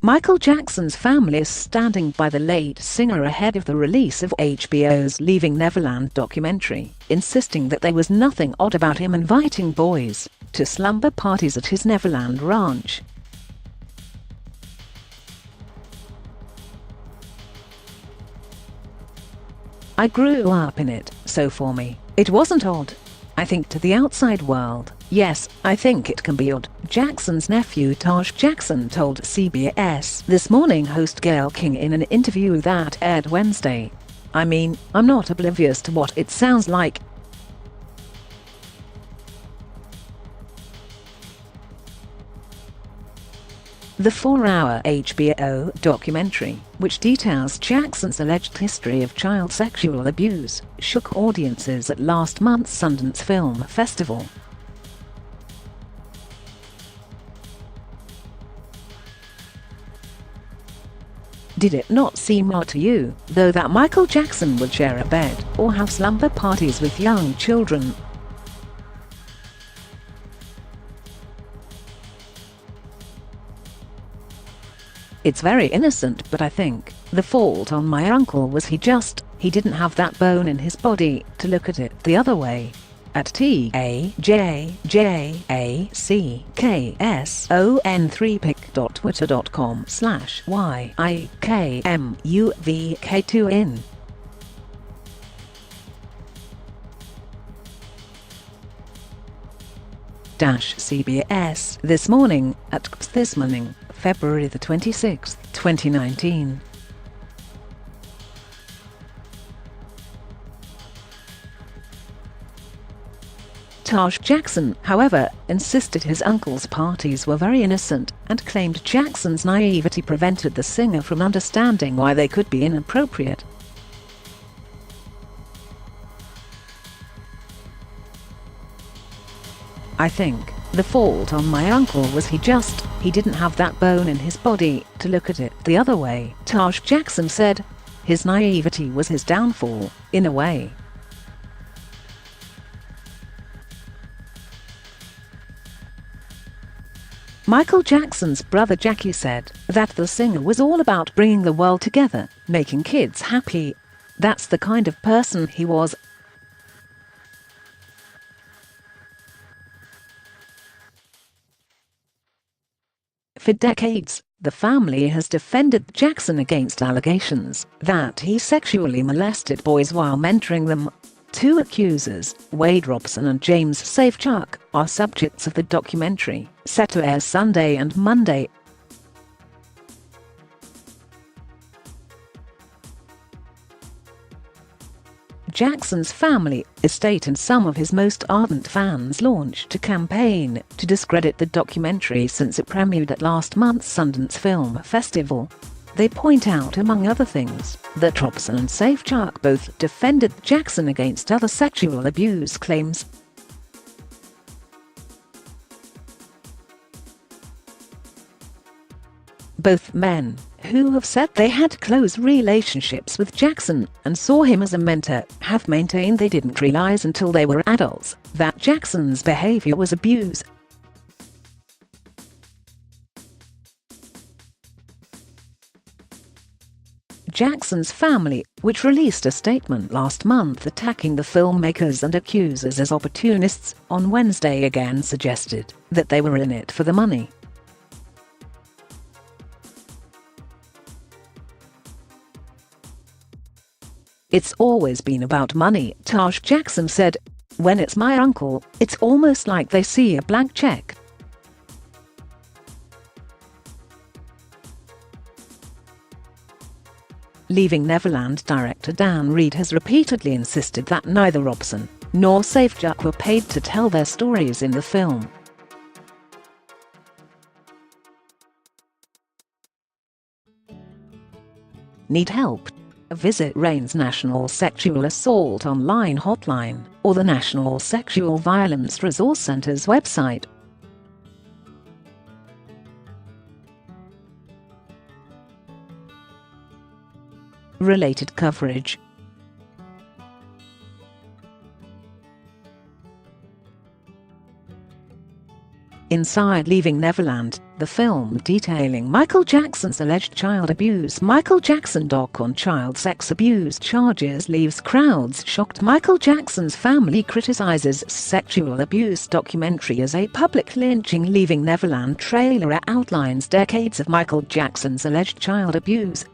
Michael Jackson's family is standing by the late singer ahead of the release of HBO's Leaving Neverland documentary, insisting that there was nothing odd about him inviting boys to slumber parties at his Neverland ranch. "I grew up in it, so for me, it wasn't odd. I think to the outside world, yes, I think it can be odd," Jackson's nephew Taj Jackson told CBS This Morning host Gayle King in an interview that aired Wednesday. "I mean, I'm not oblivious to what it sounds like. The 4-hour HBO documentary, which details Jackson's alleged history of child sexual abuse, shook audiences at last month's Sundance Film Festival. Did it not seem odd to you, though, that Michael Jackson would share a bed or have slumber parties with young children? It's very innocent, but I think the fault on my uncle was he didn't have that bone in his body to look at it the other way." At tajjackson3pic.twitter.com/YIKMUVK2in. CBS This Morning at This Morning, February the 26th, 2019. Taj Jackson, however, insisted his uncle's parties were very innocent and claimed Jackson's naivety prevented the singer from understanding why they could be inappropriate. "I think the fault on my uncle was he didn't have that bone in his body to look at it the other way," Taj Jackson said. "His naivety was his downfall, in a way." Michael Jackson's brother Jackie said that the singer was all about bringing the world together, making kids happy. "That's the kind of person he was. For decades, the family has defended Jackson against allegations that he sexually molested boys while mentoring them. Two accusers, Wade Robson and James Safechuck, are subjects of the documentary, set to air Sunday and Monday. Jackson's family, estate and some of his most ardent fans launched a campaign to discredit the documentary since it premiered at last month's Sundance Film Festival. They point out, among other things, that Robson and Safechuck both defended Jackson against other sexual abuse claims. Both men, who have said they had close relationships with Jackson and saw him as a mentor, have maintained they didn't realize until they were adults that Jackson's behavior was abuse. Jackson's family, which released a statement last month attacking the filmmakers and accusers as opportunists, on Wednesday again suggested that they were in it for the money. "It's always been about money," Taj Jackson said. "When it's my uncle, it's almost like they see a blank check." Leaving Neverland director Dan Reed has repeatedly insisted that neither Robson nor Safechuck were paid to tell their stories in the film. Need help? Visit RAIN's National Sexual Assault Online Hotline or the National Sexual Violence Resource Center's website. Related coverage. Inside Leaving Neverland, the film detailing Michael Jackson's alleged child abuse. Michael Jackson doc on child sex abuse charges leaves crowds shocked. Michael Jackson's family criticizes sexual abuse documentary as a public lynching. Leaving Neverland trailer outlines decades of Michael Jackson's alleged child abuse,